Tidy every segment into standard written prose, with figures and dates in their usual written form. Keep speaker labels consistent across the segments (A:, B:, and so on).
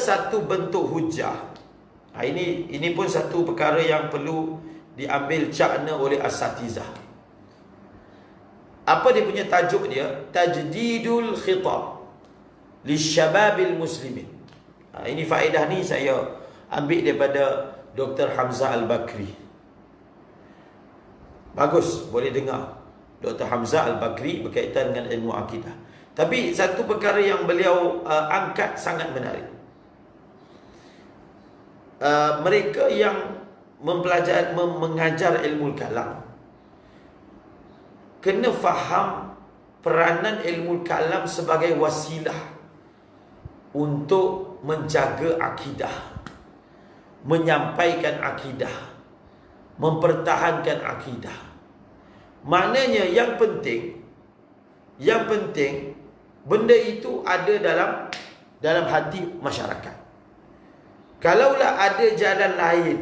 A: satu bentuk hujah. Ini pun satu perkara yang perlu diambil cakna oleh asatizah. Apa dia punya tajuk dia? Tajdidul khitab lisyababil muslimin. Ini faedah ni saya ambil daripada Dr. Hamzah Al-Bakri. Bagus, boleh dengar Dr. Hamzah Al-Bakri berkaitan dengan ilmu akidah. Tapi satu perkara yang beliau angkat sangat menarik. Mereka yang mengajar ilmu kalam kena faham peranan ilmu kalam sebagai wasilah untuk menjaga akidah, menyampaikan akidah, mempertahankan akidah. Maknanya yang penting benda itu ada dalam hati masyarakat. Kalaulah ada jalan lain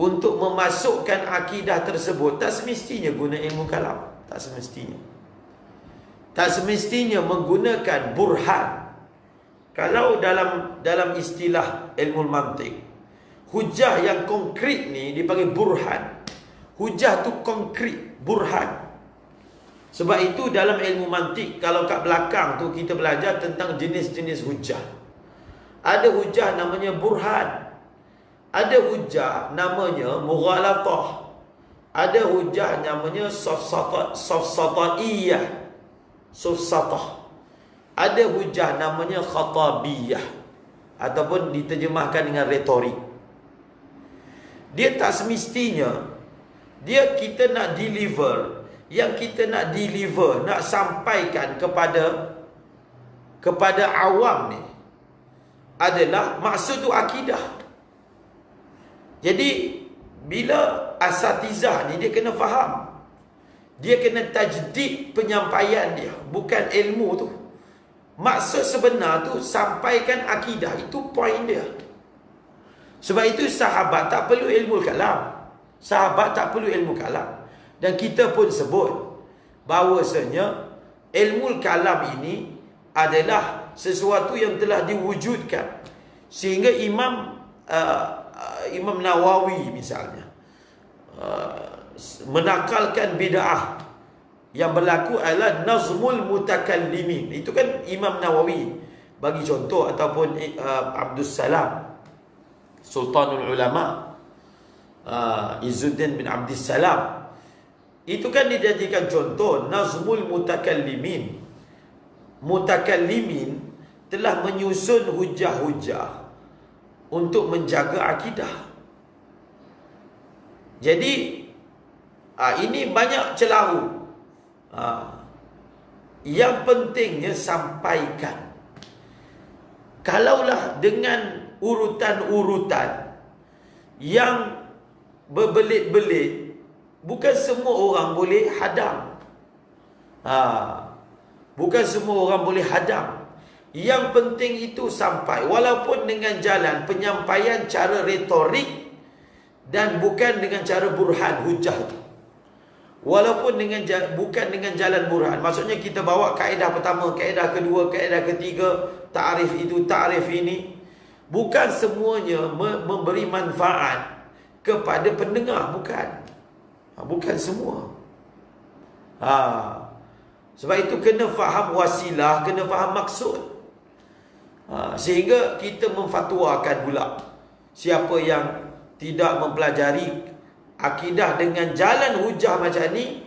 A: untuk memasukkan akidah tersebut, tak semestinya guna ilmu kalam. Tak semestinya. Tak semestinya menggunakan burhan. Kalau dalam istilah ilmu mantik, hujah yang konkret ni dipanggil burhan. Hujah tu konkret, burhan. Sebab itu dalam ilmu mantik, kalau kat belakang tu kita belajar tentang jenis-jenis hujah. Ada hujah namanya burhan. Ada hujah namanya mughalatah. Ada hujah namanya safsataiyah. Safsatah. Ada hujah namanya khatabiyah, ataupun diterjemahkan dengan retorik. Dia tak semestinya kita nak deliver, yang kita nak deliver, nak sampaikan kepada awam ni adalah maksud tu akidah. Jadi bila asatizah ni dia kena faham, dia kena tajdid penyampaian dia, bukan ilmu tu. Maksud sebenar tu sampaikan akidah, itu poin dia. Sebab itu sahabat tak perlu ilmu kalam. Sahabat tak perlu ilmu kalam. Dan kita pun sebut bahawasanya ilmu kalam ini adalah sesuatu yang telah diwujudkan. Sehingga Imam Nawawi misalnya menakalkan bid'ah yang berlaku adalah nazmul mutakallimin. Itu kan Imam Nawawi bagi contoh, ataupun Abdul Salam Sultanul Ulama, Izzuddin bin Abdul Salam, itu kan dijadikan contoh nazmul mutakallimin. Mutakallimin telah menyusun hujah-hujah untuk menjaga akidah. Jadi ini banyak celahu. Yang pentingnya sampaikan. Kalaulah dengan urutan-urutan yang berbelit-belit, bukan semua orang boleh hadam. Bukan semua orang boleh hadam. Yang penting itu sampai, walaupun dengan jalan penyampaian cara retorik dan bukan dengan cara burhan hujah itu. Walaupun bukan dengan jalan burhan. Maksudnya kita bawa kaedah pertama, kaedah kedua, kaedah ketiga, ta'rif itu, ta'rif ini. Bukan semuanya memberi manfaat kepada pendengar, bukan. Bukan semua. Sebab itu kena faham wasilah, kena faham maksud. Sehingga kita memfatwakan pula siapa yang tidak mempelajari akidah dengan jalan hujah macam ni,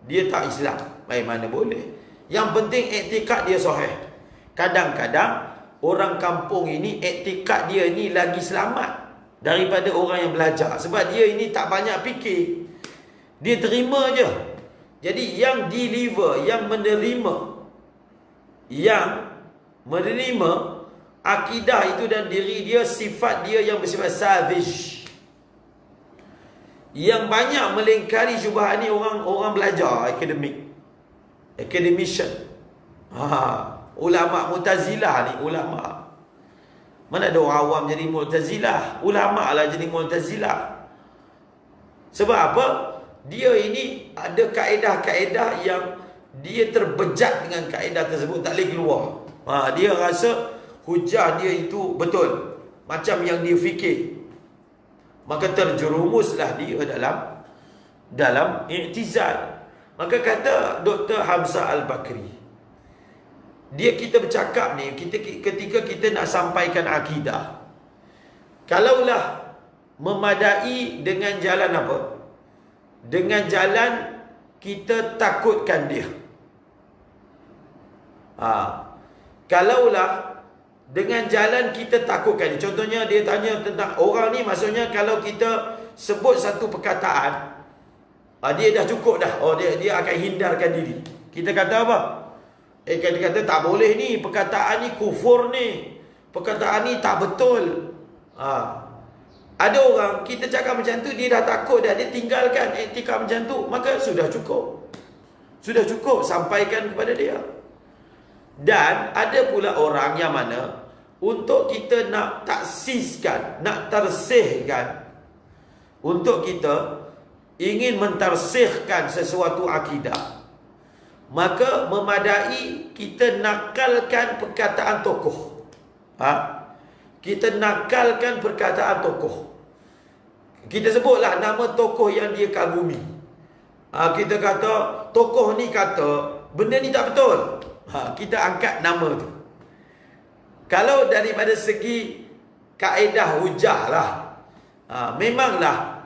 A: dia tak Islam. Mana boleh. Yang penting iktikad dia sahih. Kadang-kadang orang kampung ini iktikad dia ni lagi selamat daripada orang yang belajar. Sebab dia ini tak banyak fikir, dia terima je. Jadi yang deliver, yang menerima akidah itu dan diri dia, sifat dia yang bersifat savage. Yang banyak melingkari syubhat ni orang belajar, academician. Ulama Mu'tazilah ni, ulama. Mana ada orang awam jadi Mu'tazilah? Ulama lah jadi Mu'tazilah. Sebab apa? Dia ini ada kaedah-kaedah yang dia terbejat dengan kaedah tersebut, tak boleh keluar. Dia rasa hujah dia itu betul, macam yang dia fikir, maka terjerumuslah dia dalam i'tizal. Maka kata Dr. Hamzah Al-Bakri, kita bercakap ni, ketika kita nak sampaikan akidah, kalaulah memadai dengan jalan apa? Dengan jalan kita takutkan dia. Kalaulah dengan jalan kita takutkan dia. Contohnya dia tanya tentang orang ni, maksudnya kalau kita sebut satu perkataan, dia dah cukup dah. Dia akan hindarkan diri. Kita kata apa? Kita kata tak boleh ni, perkataan ni kufur ni, perkataan ni tak betul. Ada orang kita cakap macam tu, dia dah takut dah, dia tinggalkan etika macam tu, maka sudah cukup. Sudah cukup, sampaikan kepada dia. Dan ada pula orang yang mana untuk kita nak taksiskan, nak tersihkan, untuk kita ingin mentarsihkan sesuatu akidah, maka memadai kita nakalkan perkataan tokoh. Kita nakalkan perkataan tokoh. Kita sebutlah nama tokoh yang dia kagumi. Kita kata tokoh ni kata benda ni tak betul. Kita angkat nama tu. Kalau daripada segi kaedah hujah lah, memanglah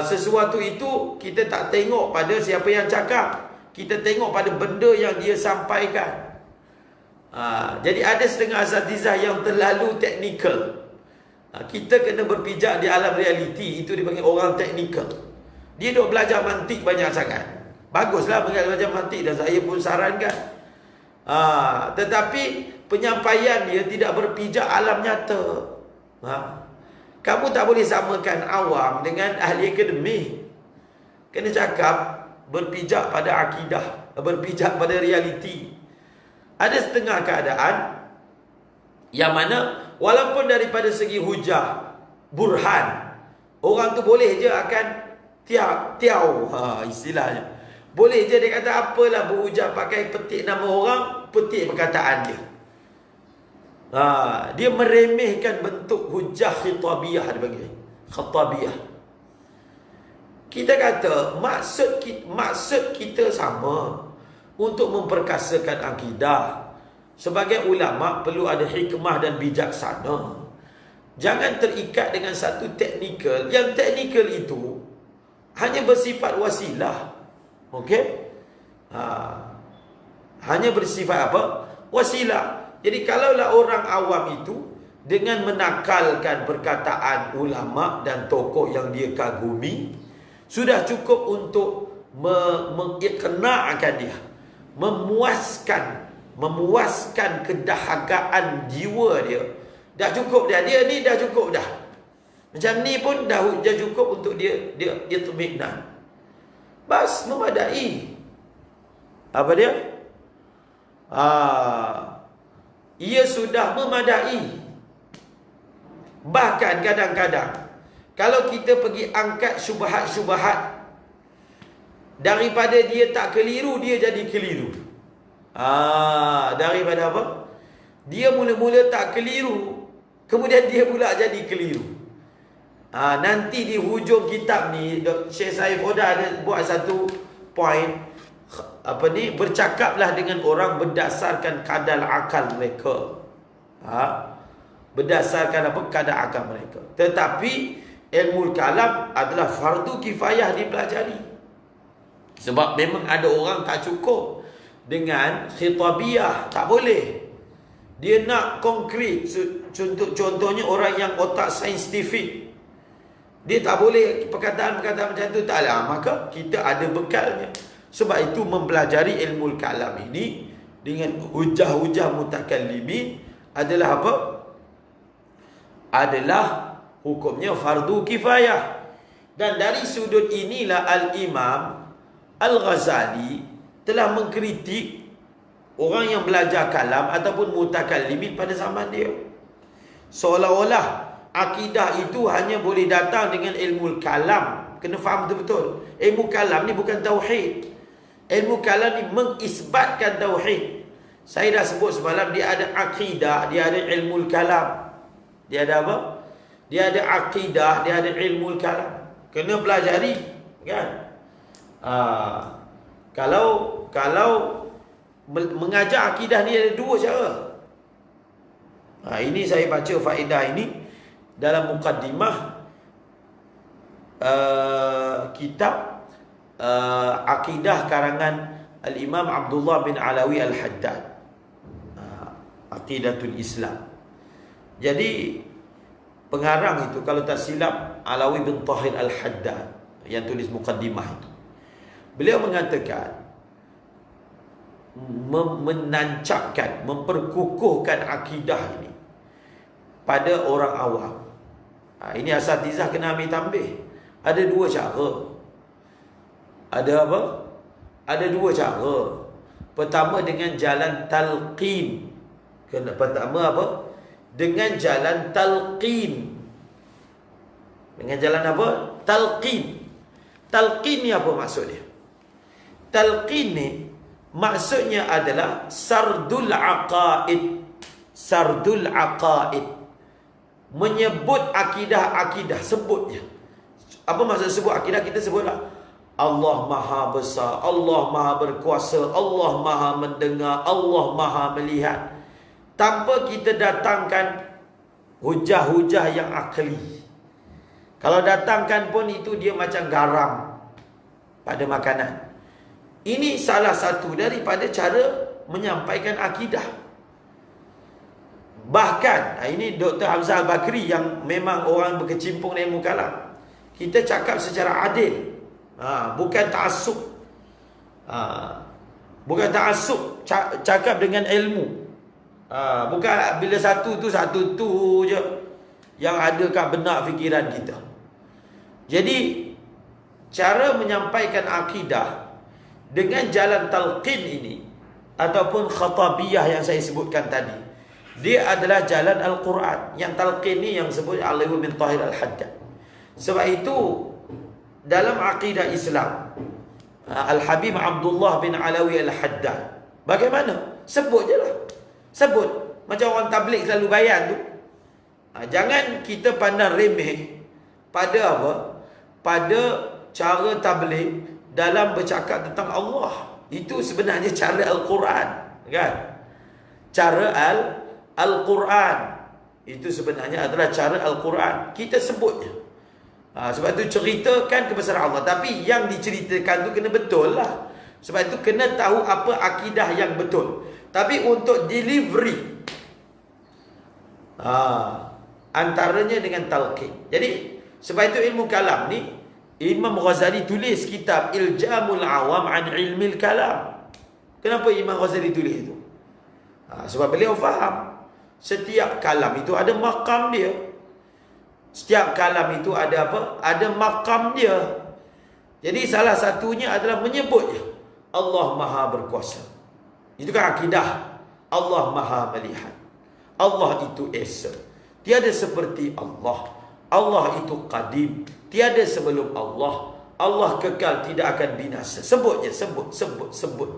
A: sesuatu itu kita tak tengok pada siapa yang cakap, kita tengok pada benda yang dia sampaikan. Jadi ada setengah asatizah yang terlalu teknikal. Kita kena berpijak di alam realiti. Itu dipanggil orang teknikal. Dia duk belajar mantik banyak sangat. Baguslah belajar mantik, dan saya pun sarankan. Tetapi penyampaian dia tidak berpijak alam nyata. Kamu tak boleh samakan awam dengan ahli akademik. Kena cakap berpijak pada akidah, berpijak pada realiti. Ada setengah keadaan yang mana walaupun daripada segi hujah, burhan, orang tu boleh je akan tiau, istilahnya. Boleh je dia kata apalah berhujah pakai petik nama orang, petik perkataan dia. Dia meremehkan bentuk hujah khitabiyah, dia panggil khitabiyah. Kita kata maksud kita sama, untuk memperkasakan akidah. Sebagai ulama perlu ada hikmah dan bijaksana. Jangan terikat dengan satu teknikal. Yang teknikal itu hanya bersifat wasilah. Okey? Hanya bersifat apa? Wasilah. Jadi kalaulah orang awam itu dengan menakalkan perkataan ulama dan tokoh yang dia kagumi, sudah cukup untuk mengiqna'kan dia, memuaskan kedahagaan jiwa dia. Dah cukup dah, dia ni dah cukup dah. Macam ni pun dah cukup untuk dia termiknan. Bas, memadai. Apa dia? Ia sudah memadai. Bahkan kadang-kadang kalau kita pergi angkat syubhat-syubhat, daripada dia tak keliru, dia jadi keliru. Daripada apa? Dia mula-mula tak keliru, kemudian dia pula jadi keliru. Nanti di hujung kitab ni Syekh Saif Oda ada buat satu point, bercakaplah dengan orang berdasarkan kadar akal mereka. Berdasarkan apa? Kadar akal mereka. Tetapi ilmu kalam adalah fardu kifayah dipelajari. Sebab memang ada orang tak cukup dengan khitabiyah, tak boleh. Dia nak konkret. Contohnya orang yang otak saintifik, dia tak boleh perkataan-perkataan macam tu, taklah. Maka kita ada bekalnya. Sebab itu mempelajari ilmu kalam ini dengan hujah-hujah mutakallimin adalah apa? Adalah hukumnya fardu kifayah. Dan dari sudut inilah Al-Imam Al-Ghazali telah mengkritik orang yang belajar kalam ataupun mutakallimin pada zaman dia. Seolah-olah akidah itu hanya boleh datang dengan ilmu kalam. Kena faham betul-betul. Ilmu kalam ni bukan tauhid. Ilmu kalam ni mengisbatkan tauhid. Saya dah sebut semalam, dia ada akidah, dia ada ilmu kalam. Dia ada apa? Dia ada akidah, dia ada ilmu kalam. Kena pelajari, kan? Kalau mengajar akidah ni ada dua cara. Ini saya baca faedah ini dalam mukaddimah kitab akidah karangan Al-Imam Abdullah bin Alawi Al-Haddad, Aqidatul Islam. Jadi pengarang itu kalau tak silap Alawi bin Tahir Al-Haddad yang tulis mukaddimah itu. Beliau mengatakan menancapkan, memperkukuhkan akidah ini pada orang awam. Ini asatizah kena ambil tambih. Ada dua cara. Ada apa? Ada dua cara. Pertama dengan jalan talqin. Pertama apa? Dengan jalan talqin. Dengan jalan apa? Talqin. Talqin ni apa maksudnya? Talqin ni maksudnya adalah sardul aqaid. Sardul aqaid. Menyebut akidah-akidah, sebutnya. Apa maksud sebut akidah? Kita sebutlah Allah Maha Besar, Allah Maha Berkuasa, Allah Maha Mendengar, Allah Maha Melihat, tanpa kita datangkan hujah-hujah yang akli. Kalau datangkan pun itu dia macam garam pada makanan. Ini salah satu daripada cara menyampaikan akidah. Bahkan ini Dr. Hamzah Al-Bakri yang memang orang berkecimpung dalam ilmu kalam. Kita cakap secara adil, bukan ta'assub. Bukan ta'assub, cakap dengan ilmu. Bukan bila satu tu je yang ada kat benak fikiran kita. Jadi cara menyampaikan akidah dengan jalan talqin ini ataupun khatabiyah yang saya sebutkan tadi, dia adalah jalan Al-Quran. Yang talqin ni yang sebut Alawi bin Tahir Al-Haddad. Sebab itu dalam akidah Islam, Al-Habib Abdullah bin Alawi Al-Haddad, bagaimana? Sebut je lah. Sebut. Macam orang tabligh selalu bayan tu. Jangan kita pandang remeh pada apa? Pada cara tabligh dalam bercakap tentang Allah. Itu sebenarnya cara Al-Quran, kan? Cara Al-Quran itu sebenarnya adalah cara Al-Quran. Kita sebutnya. Sebab itu ceritakan kebesaran Allah. Tapi yang diceritakan tu kena betul lah. Sebab itu kena tahu apa akidah yang betul. Tapi untuk delivery, antaranya dengan talqin. Jadi sebab itu ilmu kalam ni, Imam Ghazali tulis kitab Iljamul Awam an Ilmil Kalam. Kenapa Imam Ghazali tulis itu? Sebab beliau faham setiap kalam itu ada maqam dia. Setiap kalam itu ada apa? Ada maqam dia. Jadi salah satunya adalah menyebutnya Allah Maha Berkuasa. Itu kan akidah. Allah Maha Melihat. Allah itu Esa. Tiada seperti Allah. Allah itu Qadim. Tiada sebelum Allah. Allah kekal, tidak akan binasa. Sebut je, sebut.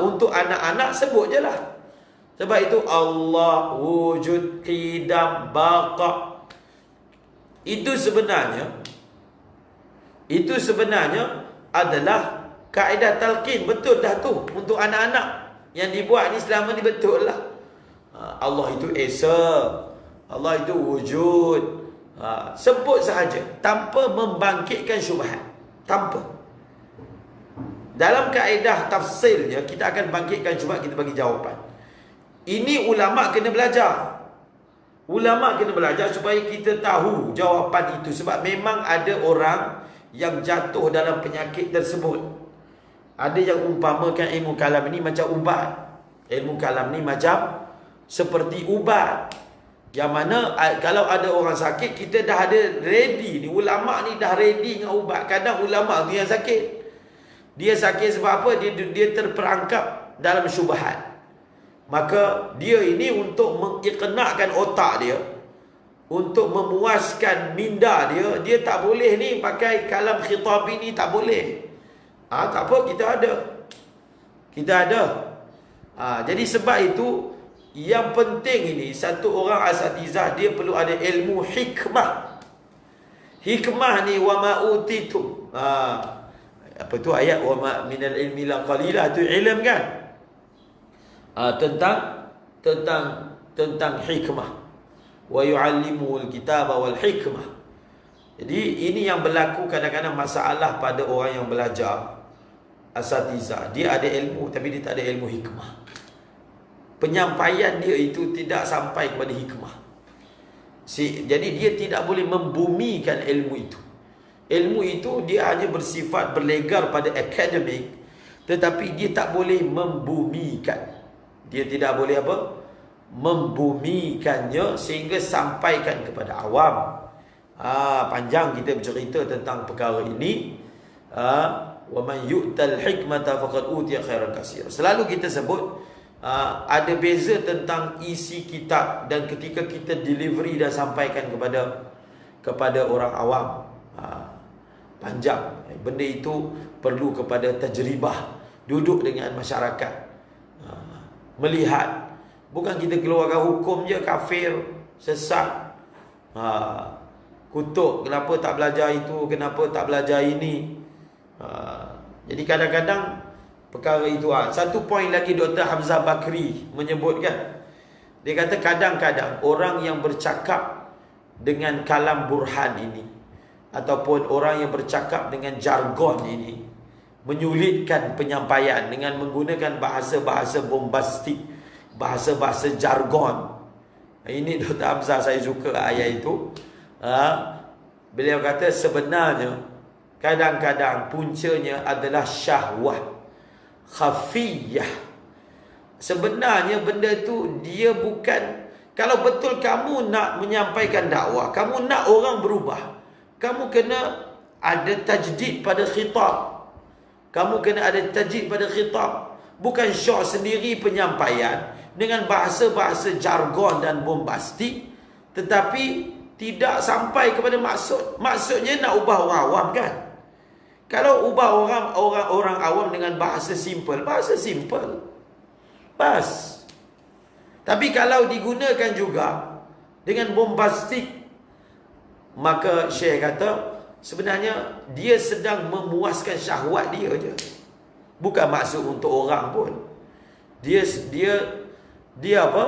A: Untuk anak-anak sebut je lah. Sebab itu Allah, wujud, qidam, baqa. Itu sebenarnya adalah kaedah talqin. Betul dah tu. Untuk anak-anak yang dibuat ni selama ni betul lah. Allah itu Esa. Allah itu wujud. Sebut sahaja tanpa membangkitkan syubhat. Tanpa. Dalam kaedah tafsirnya kita akan bangkitkan syubhat, kita bagi jawapan. Ini ulama kena belajar. Ulama kena belajar supaya kita tahu jawapan itu. Sebab memang ada orang yang jatuh dalam penyakit tersebut. Ada yang umpamakan ilmu kalam ini macam ubat. Ilmu kalam ni macam seperti ubat. Yang mana kalau ada orang sakit, kita dah ada ready ni. Ulama ni dah ready dengan ubat. Kadang ulama tu yang sakit. Dia sakit sebab apa? Dia terperangkap dalam syubhat. Maka dia ini untuk mengiqna'kan otak dia, untuk memuaskan minda dia, dia tak boleh ni pakai kalam khitabi ni, tak boleh. Tak apa, kita ada. Jadi sebab itu yang penting ini, satu orang asatizah dia perlu ada ilmu hikmah. Hikmah ni wa ma utitu. Apa tu ayat wa ma minal ilmi la qalila, tu ilm kan? Tentang hikmah. Wa yu'allimul kitaba wal hikmah. Jadi ini yang berlaku kadang-kadang masalah pada orang yang belajar asatizah. Dia ada ilmu tapi dia tak ada ilmu hikmah. Penyampaian dia itu tidak sampai kepada hikmah. Jadi dia tidak boleh membumikan ilmu itu. Ilmu itu dia hanya bersifat berlegar pada akademik, tetapi dia tak boleh membumikan. Dia tidak boleh apa? Membumikannya sehingga sampaikan kepada awam. Panjang kita bercerita tentang perkara ini. Wa man yu'tal hikmata faqad utiya khairan katsira. Selalu kita sebut ada beza tentang isi kitab dan ketika kita delivery dan sampaikan kepada orang awam. Panjang. Benda itu perlu kepada tajribah, duduk dengan masyarakat, melihat. Bukan kita keluarkan hukum je, kafir, sesat, kutuk, kenapa tak belajar itu, kenapa tak belajar ini. Jadi kadang-kadang perkara itu. Satu poin lagi Dr. Hamzah Bakri menyebutkan. Dia kata kadang-kadang orang yang bercakap dengan kalam burhan ini, ataupun orang yang bercakap dengan jargon ini, menyulitkan penyampaian dengan menggunakan bahasa-bahasa bombastik, bahasa-bahasa jargon. Ini Dr. Hamzah, saya suka ayat itu. Beliau kata sebenarnya kadang-kadang puncanya adalah syahwat khafiyah. Sebenarnya benda tu dia bukan, kalau betul kamu nak menyampaikan dakwah, kamu nak orang berubah, kamu kena ada tajdid pada khitab. Kamu kena ada tajdid pada khitab. Bukan syok sendiri penyampaian dengan bahasa-bahasa jargon dan bombastik, tetapi tidak sampai kepada maksud. Maksudnya nak ubah orang awam kan? Kalau ubah orang awam dengan bahasa simple, pas. Tapi kalau digunakan juga dengan bombastik, maka Syekh kata sebenarnya dia sedang memuaskan syahwat dia je. Bukan maksud untuk orang pun. Dia apa?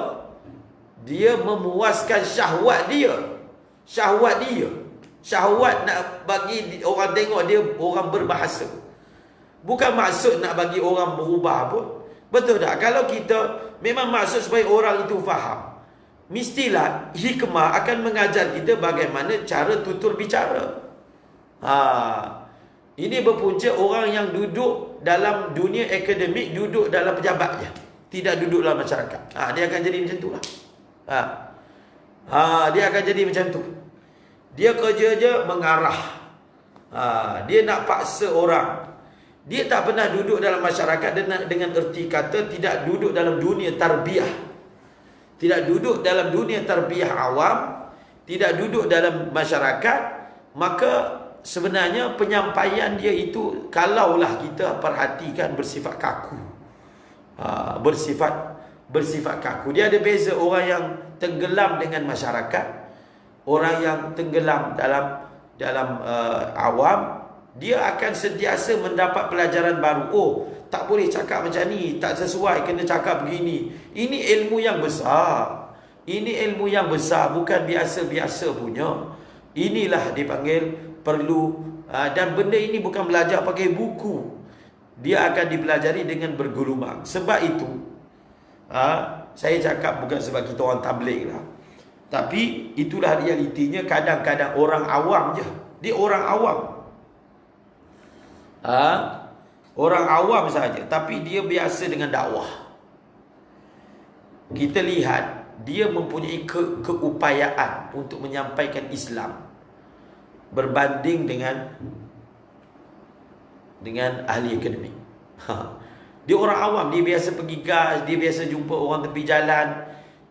A: Dia memuaskan syahwat dia. Syahwat nak bagi orang tengok dia orang berbahasa. Bukan maksud nak bagi orang berubah pun. Betul tak? Kalau kita memang maksud supaya orang itu faham, mestilah hikmah akan mengajar kita bagaimana cara tutur bicara. Ini berpunca orang yang duduk dalam dunia akademik, duduk dalam pejabatnya, tidak duduk dalam masyarakat. Dia akan jadi macam tu lah. Dia akan jadi macam tu. Dia kerja je mengarah. Dia nak paksa orang. Dia tak pernah duduk dalam masyarakat dengan erti kata tidak duduk dalam dunia tarbiyah. Tidak duduk dalam dunia tarbiyah awam, tidak duduk dalam masyarakat, maka sebenarnya penyampaian dia itu kalaulah kita perhatikan bersifat kaku. Bersifat kaku. Dia ada beza orang yang tenggelam dengan masyarakat, orang yang tenggelam dalam awam. Dia akan sentiasa mendapat pelajaran baru. Tak boleh cakap macam ni, tak sesuai, kena cakap begini. Ini ilmu yang besar. Ini ilmu yang besar, bukan biasa-biasa punya. Inilah dipanggil perlu. Dan benda ini bukan belajar pakai buku. Dia akan dipelajari dengan bergulumang. Sebab itu saya cakap bukan sebab kita orang tabligh lah, tapi itulah realitinya. Kadang-kadang orang awam je. Dia orang awam. Orang awam saja, tapi dia biasa dengan dakwah. Kita lihat dia mempunyai keupayaan untuk menyampaikan Islam berbanding dengan ahli akademik. Dia orang awam, dia biasa pergi gas, dia biasa jumpa orang tepi jalan.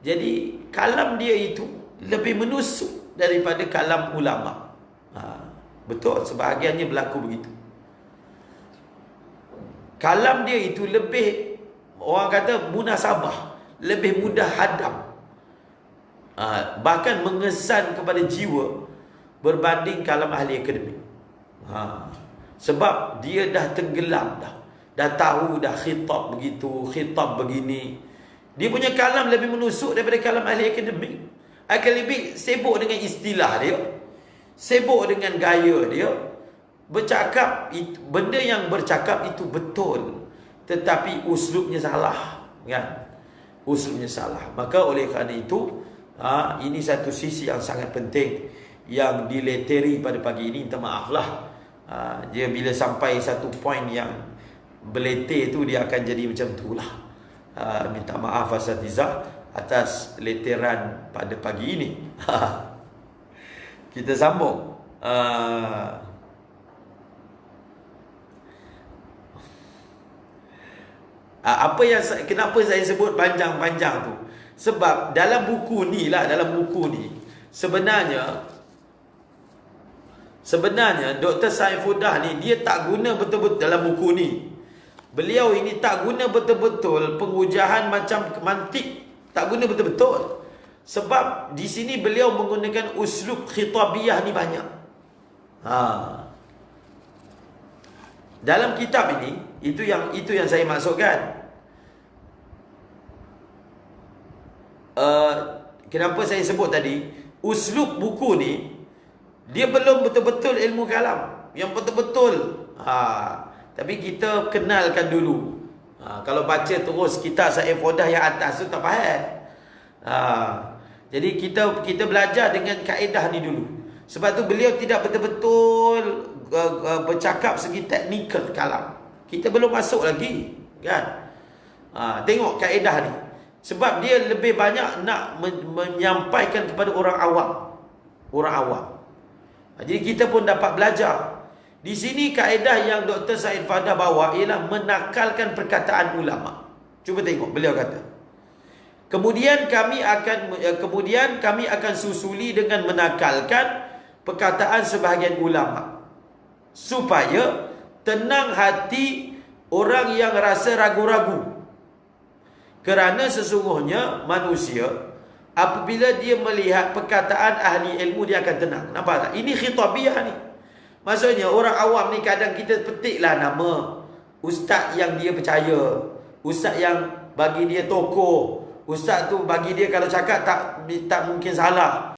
A: Jadi kalam dia itu lebih menusuk daripada kalam ulama. Betul, sebahagiannya berlaku begitu. Kalam dia itu lebih orang kata munasabah, lebih mudah hadam, bahkan mengesan kepada jiwa berbanding kalam ahli akademik. Sebab dia dah tenggelam dah tahu dah khitab begitu, khitab begini. Dia punya kalam lebih menusuk daripada kalam ahli akademik. Akademik sibuk dengan istilah dia, sibuk dengan gaya dia, bercakap benda yang bercakap itu betul, tetapi uslubnya salah, kan? Uslubnya salah. Maka oleh kerana itu, ini satu sisi yang sangat penting yang dileteri pada pagi ini. Minta maaflah, dia bila sampai satu poin yang beleter tu, dia akan jadi macam itulah. Minta maaf asatizah atas leteran pada pagi ini. Kita sambung. Kenapa saya sebut panjang-panjang tu? Sebab dalam buku ni sebenarnya Dr. Saifuddin ni dia tak guna betul-betul dalam buku ni. Beliau ini tak guna betul-betul pengujahan macam mantik, tak guna betul-betul. Sebab di sini beliau menggunakan uslub khitabiyah ni banyak. Dalam kitab ini, itu yang saya maksudkan. Kenapa saya sebut tadi, uslub buku ni dia belum betul-betul ilmu kalam yang betul-betul. Tapi kita kenalkan dulu. Kalau baca terus kitab Saifuddin yang atas tu tak faham. Jadi kita belajar dengan kaedah ni dulu. Sebab tu beliau tidak betul-betul bercakap segi teknikal kalam. Kita belum masuk lagi, kan? Tengok kaedah ni. Sebab dia lebih banyak nak menyampaikan kepada orang awam. Jadi kita pun dapat belajar. Di sini kaedah yang Dr. Saifuddin bawa ialah menakalkan perkataan ulama. Cuba tengok, beliau kata, Kemudian kami akan susuli dengan menakalkan perkataan sebahagian ulama supaya tenang hati orang yang rasa ragu-ragu. Kerana sesungguhnya manusia apabila dia melihat perkataan ahli ilmu, dia akan tenang. Nampak tak? Ini khitabiyah ni. Maksudnya orang awam ni kadang kita petiklah nama ustaz yang dia percaya, ustaz yang bagi dia tokoh, ustaz tu bagi dia kalau cakap tak mungkin salah.